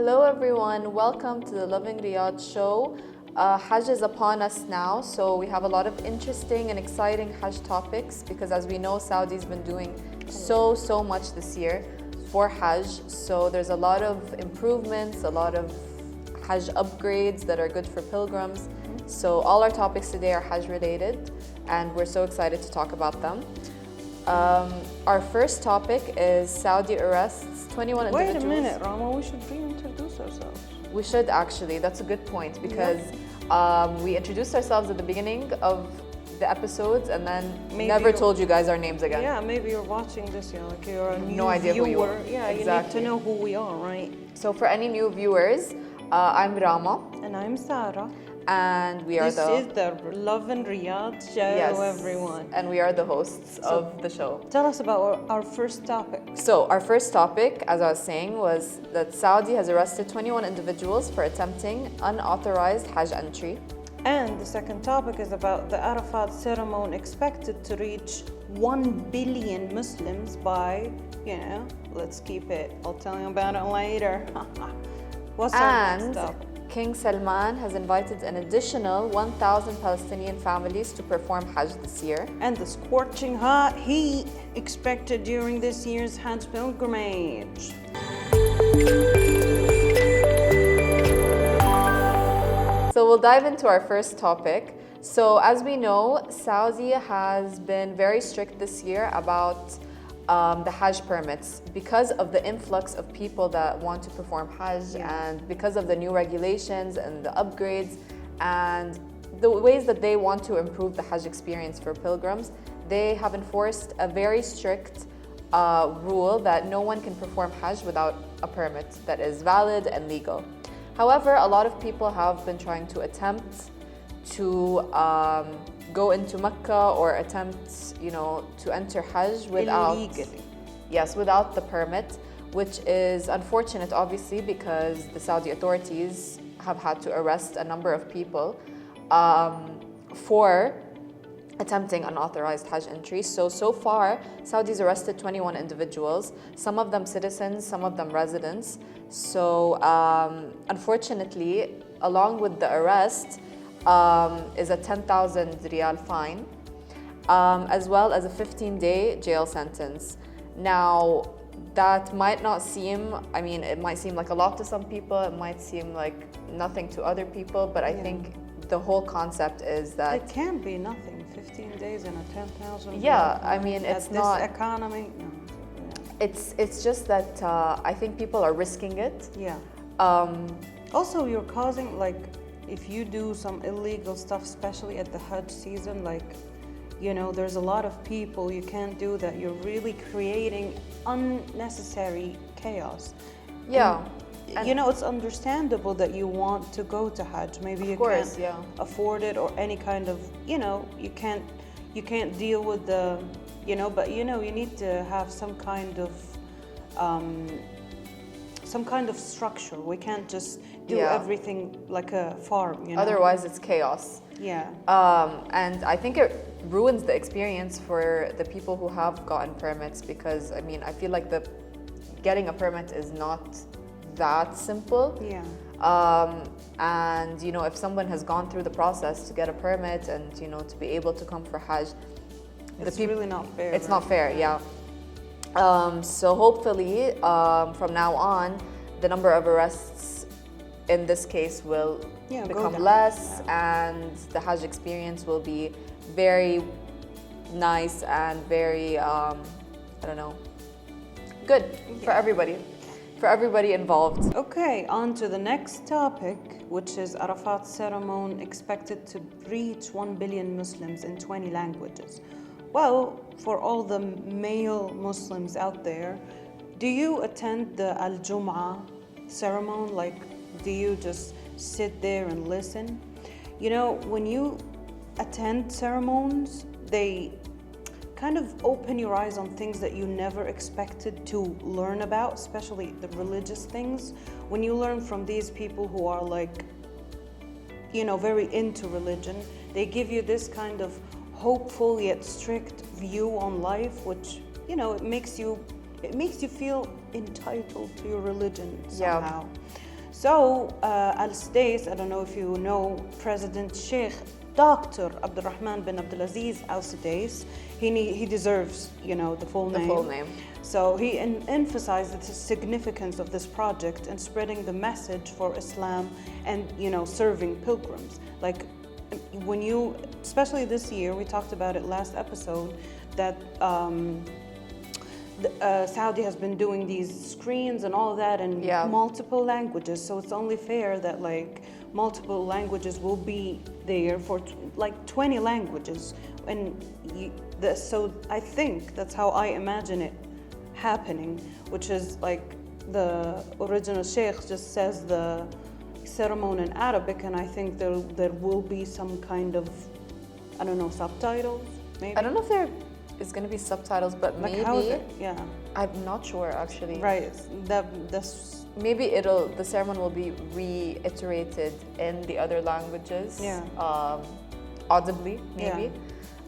Hello everyone, welcome to the Lovin Riyadh Show. Hajj is upon us now, so we have a lot of interesting and exciting Hajj topics because as we know, Saudi's been doing so much this year for Hajj. So there's a lot of improvements, a lot of Hajj upgrades that are good for pilgrims. So all our topics today are Hajj related and we're so excited to talk about them. Our first topic is Saudi arrests 21 individuals. Wait a minute, Rama, we should reintroduce ourselves. We should actually, that's a good point because we introduced ourselves at the beginning of the episodes and then never told you guys our names again. Yeah, maybe you're watching this, like you're a new no idea viewer. Who you are. Yeah, exactly. You need to know who we are, right? So for any new viewers, I'm Rama. And I'm Sarah. And we are This is the Lovin Riyadh Show, everyone. And we are the hosts of the show. Tell us about our first topic. So our first topic, as I was saying, was that Saudi has arrested 21 individuals for attempting unauthorized Hajj entry. And the second topic is about the Arafat ceremony expected to reach 1 billion Muslims by, let's keep it. I'll tell you about it later. What's our next topic? King Salman has invited an additional 1,000 Palestinian families to perform Hajj this year. And the scorching hot heat expected during this year's Hajj pilgrimage. So we'll dive into our first topic. So as we know, Saudi has been very strict this year about the Hajj permits because of the influx of people that want to perform Hajj and because of the new regulations and the upgrades and the ways that they want to improve the Hajj experience for pilgrims. They have enforced a very strict rule that no one can perform Hajj without a permit that is valid and legal. However, a lot of people have been trying to attempt to go into Mecca or attempt, to enter Hajj without illegally. Yes, without the permit, which is unfortunate, obviously, because the Saudi authorities have had to arrest a number of people for attempting unauthorized Hajj entry. So far, Saudi's arrested 21 individuals, some of them citizens, some of them residents. So, unfortunately, along with the arrest, is a 10,000 riyal fine, as well as a 15-day jail sentence. Now, that might not seem, it might seem like a lot to some people, it might seem like nothing to other people, but I think the whole conceect is that... It can be nothing, 15 days and a 10,000. Yeah, it's not... This economy, no. It's just that I think people are risking it. Yeah. Also, you're causing, if you do some illegal stuff, especially at the Hajj season, there's a lot of people, you can't do that. You're really creating unnecessary chaos. Yeah. And, it's understandable that you want to go to Hajj. Maybe you can't afford it or any kind of, you can't deal with the, but you need to have some kind of structure. We can't just do everything like a farm, Otherwise, it's chaos. Yeah. And I think it ruins the experience for the people who have gotten permits because, I feel like getting a permit is not that simple. Yeah. And, if someone has gone through the process to get a permit and, to be able to come for Hajj, it's really not fair. It's not fair, yeah. So hopefully, from now on, the number of arrests in this case will become less and the Hajj experience will be very nice and very, good for everybody involved. Okay, on to the next topic, which is Arafat's ceremony expected to reach 1 billion Muslims in 20 languages. Well, for all the male Muslims out there, do you attend the Al-Jum'ah ceremony? Do you just sit there and listen? When you attend ceremonies, they kind of open your eyes on things that you never expected to learn about, especially the religious things. When you learn from these people who are very into religion, they give you this kind of hopeful yet strict view on life, which it makes you feel entitled to your religion somehow. So, Al-Sudais, I don't know if you know President Sheikh Dr. Abdulrahman bin Abdulaziz Al-Sudais. He deserves, the full name. The full name. So he emphasized the significance of this project and spreading the message for Islam and, serving pilgrims. Like especially this year, we talked about it last episode, that Saudi has been doing these screens and all that in multiple languages. So it's only fair that multiple languages will be there for 20 languages. And so I think that's how I imagine it happening, which is the original sheikh just says the ceremony in Arabic, and I think there will be some kind of, I don't know, subtitles maybe. I don't know if there is going to be subtitles, but maybe. How is it? Yeah. I'm not sure actually. Right. That's maybe the ceremony will be reiterated in the other languages. Yeah. Audibly, maybe.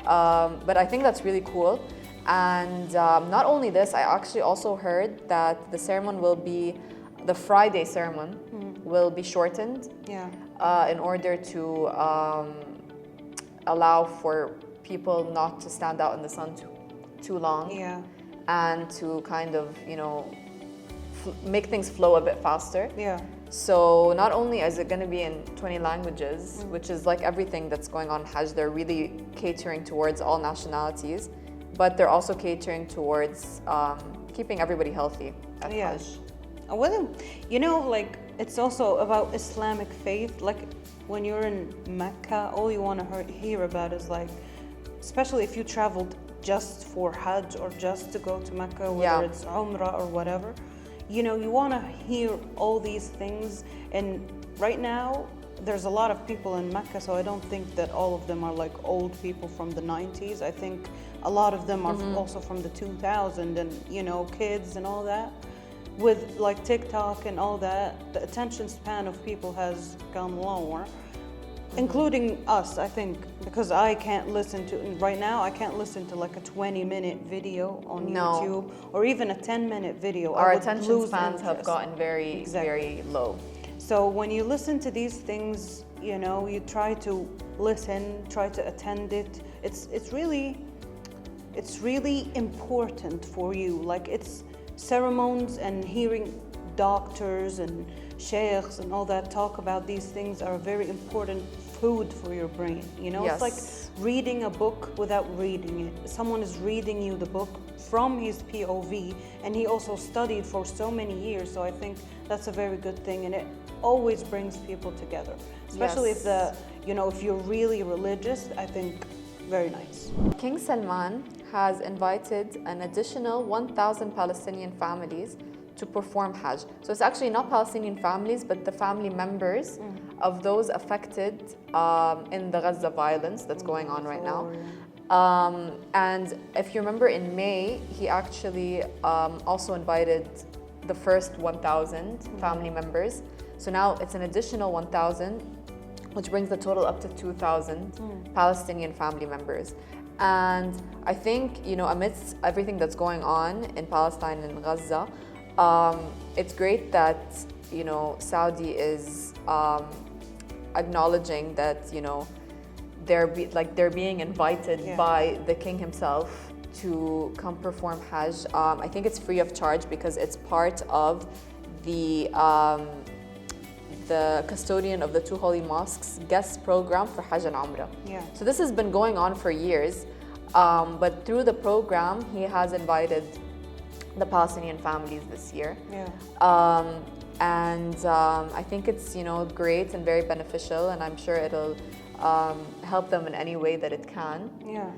Yeah. But I think that's really cool. And not only this, I actually also heard that the ceremony will be, the Friday ceremony will be shortened. Yeah. In order to allow for people not to stand out in the sun too long. Yeah. And to kind of, make things flow a bit faster. Yeah. So not only is it going to be in 20 languages, which is like everything that's going on in Hajj, they're really catering towards all nationalities, but they're also catering towards keeping everybody healthy at Hajj. Well, it's also about Islamic faith. Like when you're in Mecca, all you want to hear about is especially if you traveled just for Hajj or just to go to Mecca, whether it's Umrah or whatever, you want to hear all these things. And right now, there's a lot of people in Mecca, so I don't think that all of them are old people from the 90s. I think a lot of them are also from the 2000s and, kids and all that. With TikTok and all that, the attention span of people has gone lower. Including us, I think, because I can't listen to, right now, I can't listen to a 20-minute video on YouTube or even a 10-minute video. Our attention spans have gotten very, very low. So when you listen to these things, you try to listen, try to attend it. It's really important for you. It's ceremonies and hearing doctors and sheikhs and all that talk about these things are very important food for your brain. Yes. It's like reading a book without reading it. Someone is reading you the book from his POV, and he also studied for so many years. So I think that's a very good thing, and it always brings people together. Especially if if you're really religious, I think very nice. King Salman has invited an additional 1,000 Palestinian families to perform Hajj. So it's actually not Palestinian families, but the family members of those affected in the Gaza violence that's going on right now. And if you remember in May, he actually also invited the first 1,000 family members. So now it's an additional 1,000, which brings the total up to 2,000 Palestinian family members. And I think, amidst everything that's going on in Palestine and Gaza, it's great that, Saudi is acknowledging that, they're being invited by the king himself to come perform Hajj. I think it's free of charge because it's part of the custodian of the two holy mosques guest program for Hajj and Umrah. Yeah. So this has been going on for years, but through the program, he has invited the Palestinian families this year. Yeah. I think it's great and very beneficial, and I'm sure it'll help them in any way that it can. Yeah.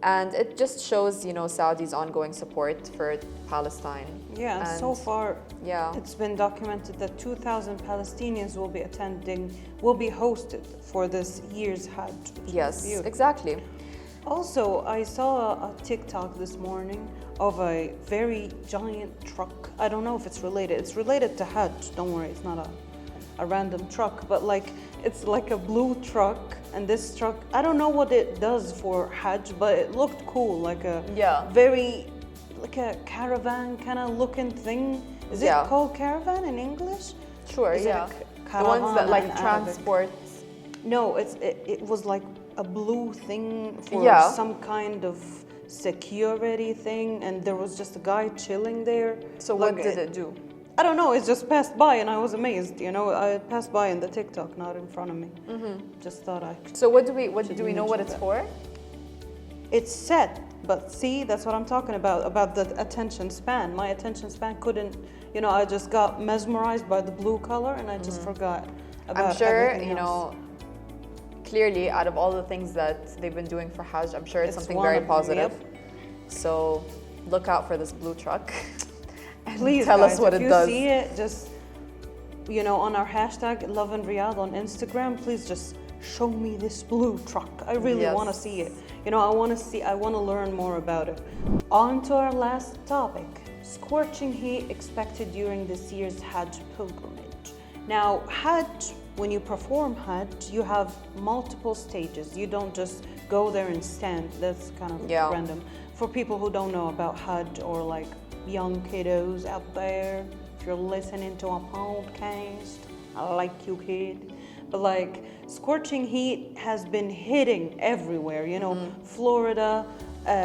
And it just shows Saudi's ongoing support for Palestine. Yeah, and so far yeah, it's been documented that 2,000 Palestinians will be hosted for this year's Hajj. Yes, exactly. Also, I saw a TikTok this morning of a very giant truck. I don't know if it's related. It's related to Hajj. Don't worry, it's not a random truck, but it's like a blue truck. And this truck, I don't know what it does for Hajj, but it looked cool, like a caravan kind of looking thing. Is it called caravan in English? sure, Is it yeah. a The ones that caravana like in Arabic? transport. No, it was like a blue thing for Yeah. some kind of security thing, and there was just a guy chilling there. So Like, what did it do? I don't know. It just passed by, and I was amazed. You know, I passed by in the TikTok, not in front of me. Just thought I. So what do we know what mention it's that. for? It's set, but see, that's what I'm talking about the attention span. My attention span couldn't. You know, I just got mesmerized by the blue color, and I just forgot about. I'm sure, everything else. clearly out of all the things that they've been doing for Hajj, I'm sure it's something one very of them, positive. yep. So look out for this blue truck. And Please, tell guys, us what if it you does. see it, just on our hashtag Lovin Riyadh on Instagram, please just show me this blue truck. I really Yes. want to see it. I want to learn more about it. On to our last topic: scorching heat expected during this year's Hajj pilgrimage. Now, Hajj, when you perform Hajj, you have multiple stages. You don't just go there and stand. That's kind of random. For people who don't know about Hajj, or like young kiddos out there, if you're listening to a podcast, I like you, kid. But like, scorching heat has been hitting everywhere, Florida,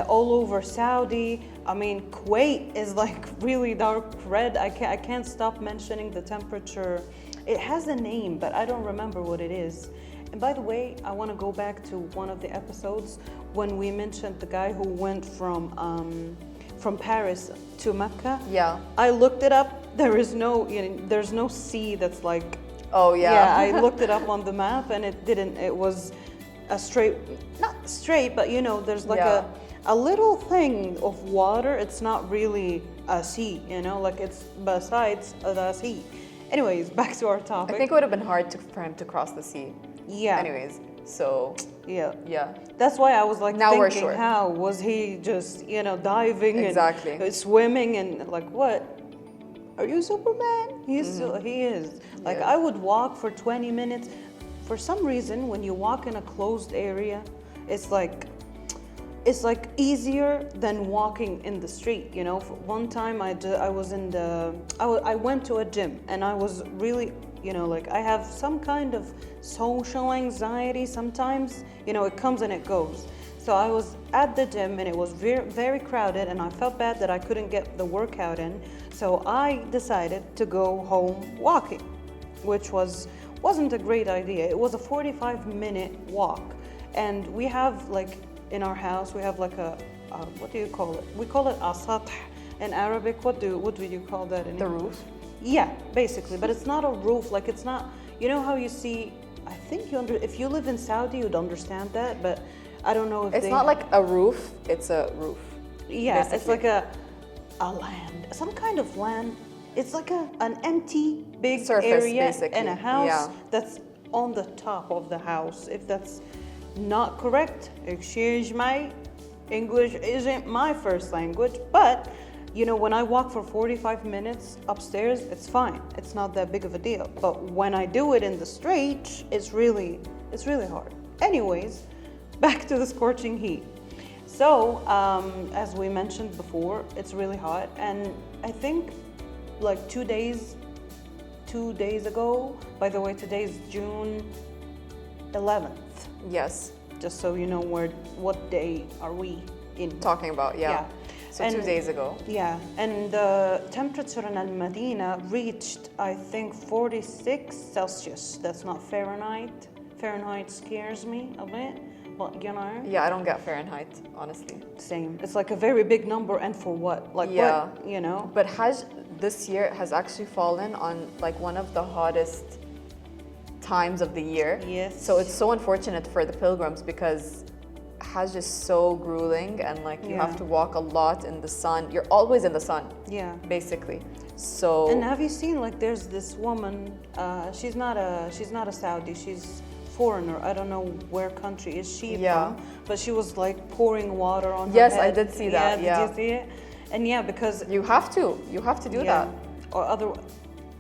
all over Saudi. I mean, Kuwait is like really dark red. I can't stop mentioning the temperature. It has a name, but I don't remember what it is. And by the way, I want to go back to one of the episodes when we mentioned the guy who went from Paris to Mecca. Yeah. I looked it up. There's no sea that's like. Oh yeah. Yeah, I looked it up on the map, and it didn't. It was a straight, not straight, but there's like a little thing of water. It's not really a sea, like it's besides the sea. Anyways, back to our topic. I think it would have been hard for him to cross the sea. Yeah. Anyways, so Yeah. yeah. That's why I was like Now we're thinking, sure. how was he just diving Exactly. and swimming and like what? Are you Superman? He is. Like Yes. I would walk for 20 minutes. For some reason, when you walk in a closed area, it's like easier than walking in the street. For one time I was in I went to a gym, and I was really like I have some kind of social anxiety sometimes. It comes and it goes. So I was at the gym, and it was very, very crowded, and I felt bad that I couldn't get the workout in. So I decided to go home walking, which wasn't a great idea. It was a 45-minute walk, and we have like in our house we have like a what do you call it? We call it a sath in Arabic. What do you call that in The English? roof? Yeah, basically, but it's not a roof. Like it's not. How you see? I think if you live in Saudi, you'd understand that, but I don't know if It's not like a roof, it's a roof. Yeah, basically. it's like a land, some kind of land. It's like an empty big Surface, area basically. and a house Yeah. that's on the top of the house. If that's not correct, excuse me. English isn't my first language, but when I walk for 45 minutes upstairs, it's fine. It's not that big of a deal. But when I do it in the street, it's really hard. Anyways, back to the scorching heat. So, as we mentioned before, it's really hot, and I think like 2 days ago. By the way, today is June 11th. Yes. Just so you know what day are we in. Talking about, yeah. So 2 days ago. Yeah, and the temperature in Al-Madina reached, I think, 46 Celsius. That's not Fahrenheit. Fahrenheit scares me a bit, but Yeah, I don't get Fahrenheit, honestly. Same. It's like a very big number, and for what? Like what, But Hajj this year has actually fallen on like one of the hottest times of the year. Yes. So it's so unfortunate for the pilgrims because Hajj is so grueling, and like you have to walk a lot in the sun. You're always in the sun. Yeah. Basically. So. And have you seen like there's this woman? She's not a Saudi. She's foreigner. I don't know where country is she from. But she was like pouring water on her Yes, head. I did see that. Did you see it? And because You have to do that. Or other.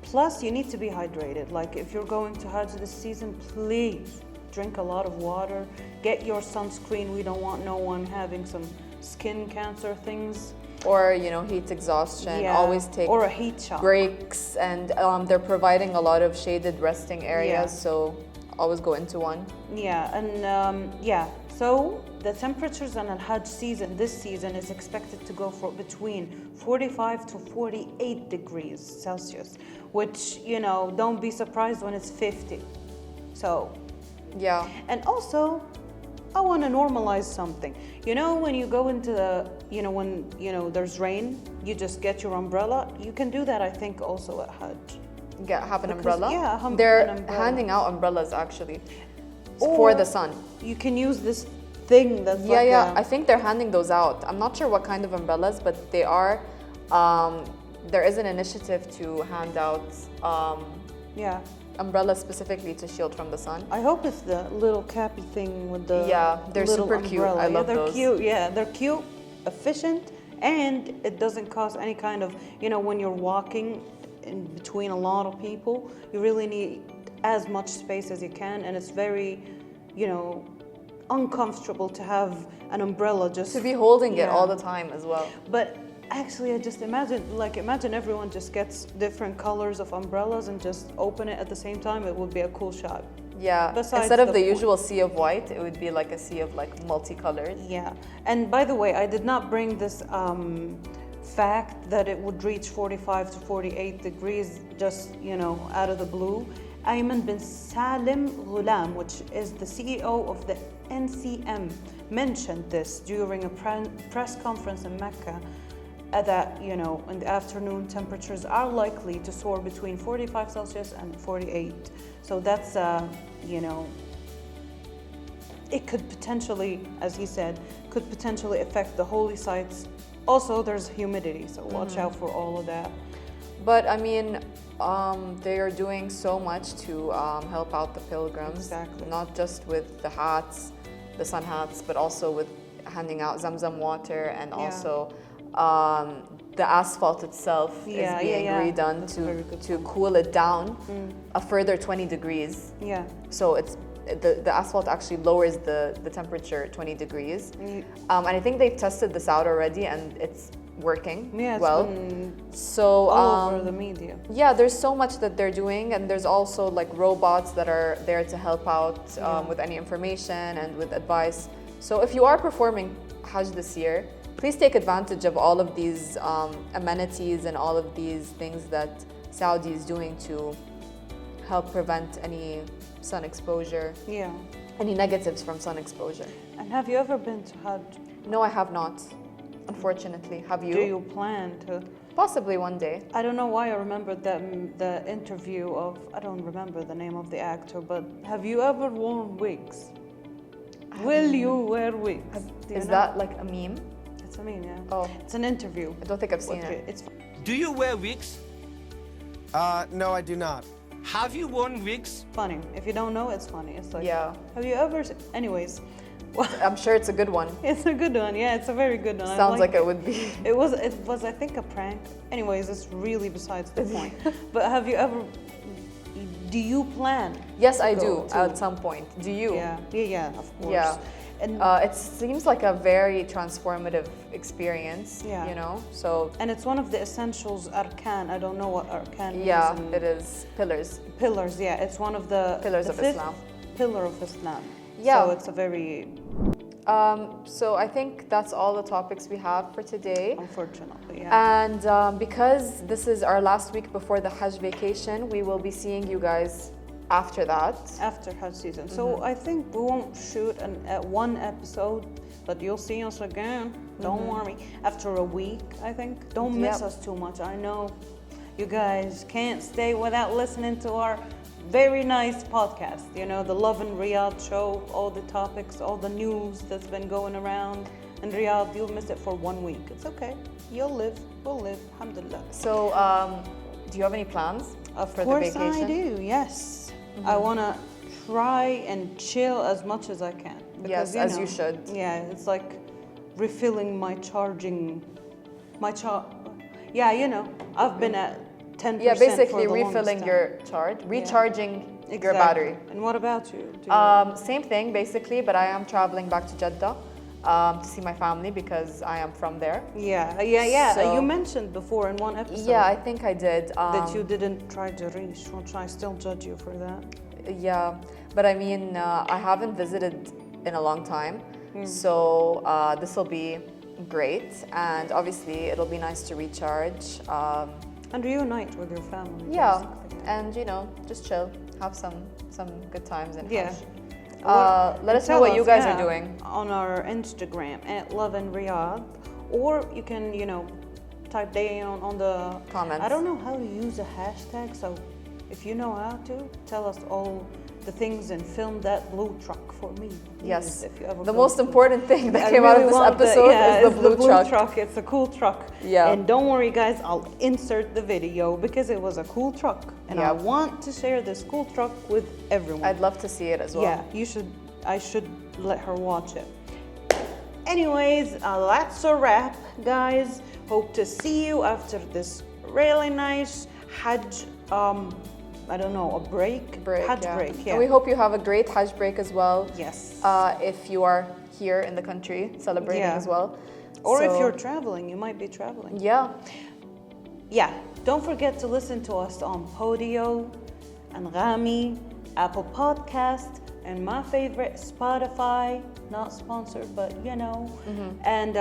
Plus, you need to be hydrated. Like if you're going to Hajj this season, please drink a lot of water. Get your sunscreen. We don't want no one having some skin cancer things. Or, heat exhaustion, always take or a heat shock. breaks, and they're providing a lot of shaded resting areas, so always go into one. So the temperatures on Al-Hajj season, this season, is expected to go for between 45 to 48 degrees Celsius, which, don't be surprised when it's 50. So, yeah. And also, I want to normalize something. When you go into when there's rain, you just get your umbrella. You can do that, I think, also at Hajj. Have an umbrella? Yeah, they're an umbrella. handing out umbrellas actually for the sun. You can use this thing that's I think they're handing those out. I'm not sure what kind of umbrellas, but they are. There is an initiative to hand out umbrellas specifically to shield from the sun. I hope it's the little cappy thing with the they're little super cute. umbrella. I love they're those. Cute. Yeah, they're cute, efficient, and it doesn't cause any kind of when you're walking in between a lot of people, you really need as much space as you can, and it's very uncomfortable to have an umbrella just to be holding it all the time as well. But actually, I just imagine everyone just gets different colors of umbrellas and just open it at the same time. It would be a cool shot. Yeah. Besides instead of the usual sea of white, it would be like a sea of multicolored. Yeah. And by the way, I did not bring this fact that it would reach 45 to 48 degrees just out of the blue. Ayman bin Salim Ghulam, which is the CEO of the NCM, mentioned this during a press conference in Mecca, that in the afternoon temperatures are likely to soar between 45 Celsius and 48. So that's it could potentially, as he said, affect the holy sites. Also, there's humidity, so watch out for all of that. But I mean, they are doing so much to help out the pilgrims. Exactly. Not just with the hats, the sun hats, but also with handing out Zamzam water, and also the asphalt itself is being redone to cool it down a further 20 degrees. Yeah. So it's the asphalt actually lowers the temperature 20 degrees. And I think they've tested this out already, and it's working well. Been so all over the media. Yeah, there's so much that they're doing, and there's also robots that are there to help out with any information and with advice. So if you are performing Hajj this year, please take advantage of all of these amenities and all of these things that Saudi is doing to help prevent any sun exposure. Yeah. Any negatives from sun exposure. And have you ever been to Hajj? No, I have not. Unfortunately. Have you? Do you plan to? Possibly one day. I don't know why I remembered the interview of, I don't remember the name of the actor, but have you ever worn wigs? Will you wear wigs? Is that like a meme? It's a meme, yeah. Oh. It's an interview. I don't think I've seen it. It's Do you wear wigs? No, I do not. Have you worn wigs? funny. If you don't know, it's funny. It's like, Yeah. have you ever, anyways, I'm sure it's a good one. it's a good one. Yeah, it's a very good one. I Sounds like it would be. It was, I think, a prank. Anyways, it's really besides the point. But have you ever, do you plan? Yes, I go do to- at some point. Do you? Yeah, of course. Yeah. And It seems like a very transformative experience, Yeah. So, and it's one of the essentials, arkan. I don't know what arkan means. yeah, in it is pillars. Pillars, yeah. It's one of the Pillars the of fifth Islam. Pillar of Islam. Yeah. So it's a very, So I think that's all the topics we have for today. unfortunately, yeah. And because this is our last week before the Hajj vacation, we will be seeing you guys after that. After Hajj season. So I think we won't shoot one episode, but you'll see us again. Don't worry. After a week, I think. Don't miss Yep. us too much. I know you guys can't stay without listening to our very nice podcast. The Lovin Riyadh Show, all the topics, all the news that's been going around in Riyadh. You'll miss it for 1 week. It's okay. You'll live. We'll live. Alhamdulillah. So, do you have any plans for the Of vacation? course I do, yes. I want to try and chill as much as I can. Yes, as you should. Yeah, it's like refilling my charging, Yeah, I've been at 10%. Yeah, basically for the longest refilling time. your charge, recharging your Exactly. battery. And what about you? Do you Same thing basically, but I am traveling back to Jeddah to see my family because I am from there. Yeah. So- You mentioned before in one episode Yeah, I think I did. that you didn't try to reach, which I still judge you for that. Yeah, but I mean, I haven't visited in a long time, so this will be great, and obviously it'll be nice to recharge. And reunite with your family. Yeah, basically. and just chill, have some good times in Yeah. Hajj. Let us know Tell what you guys yeah, are doing. on our Instagram at Lovin Riyadh, or you can type down on the Comments. I don't know how to use a hashtag, so if you know how to, tell us all the things and film that blue truck for me. Please, Yes, if you ever the go most to- important thing that I came out of really this want episode is the blue truck. It's a cool truck. Yeah. And don't worry, guys, I'll insert the video because it was a cool truck, and I Yeah. want to share this cool truck with everyone. I'd love to see it as well. Yeah, you should. I should let her watch it. Anyways, that's a wrap, guys. Hope to see you after this really nice Hajj. I don't know, a break. Hajj yeah. break. Yeah. And we hope you have a great Hajj break as well. Yes. If you are here in the country celebrating Yeah. as well. Or if So- you're traveling, you might be traveling. Yeah. Yeah. Don't forget to listen to us on Podio, Anghami, Apple Podcast, and my favorite, Spotify. Not sponsored, but And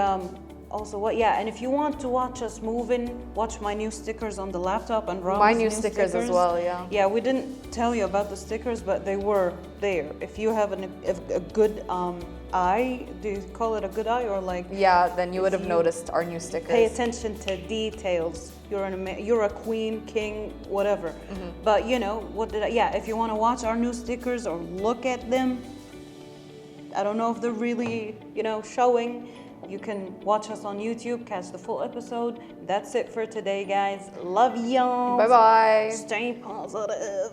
also, and if you want to watch us moving, watch my new stickers on the laptop and Ram's My new stickers as well, yeah. Yeah, we didn't tell you about the stickers, but they were there. If you have a good eye, do you call it a good eye or like? Yeah, then you would have you noticed our new stickers. Pay attention to details. You're a queen, king, whatever. But if you want to watch our new stickers or look at them, I don't know if they're really, showing. You can watch us on YouTube, catch the full episode. That's it for today, guys. Love y'all. Bye-bye. Stay positive.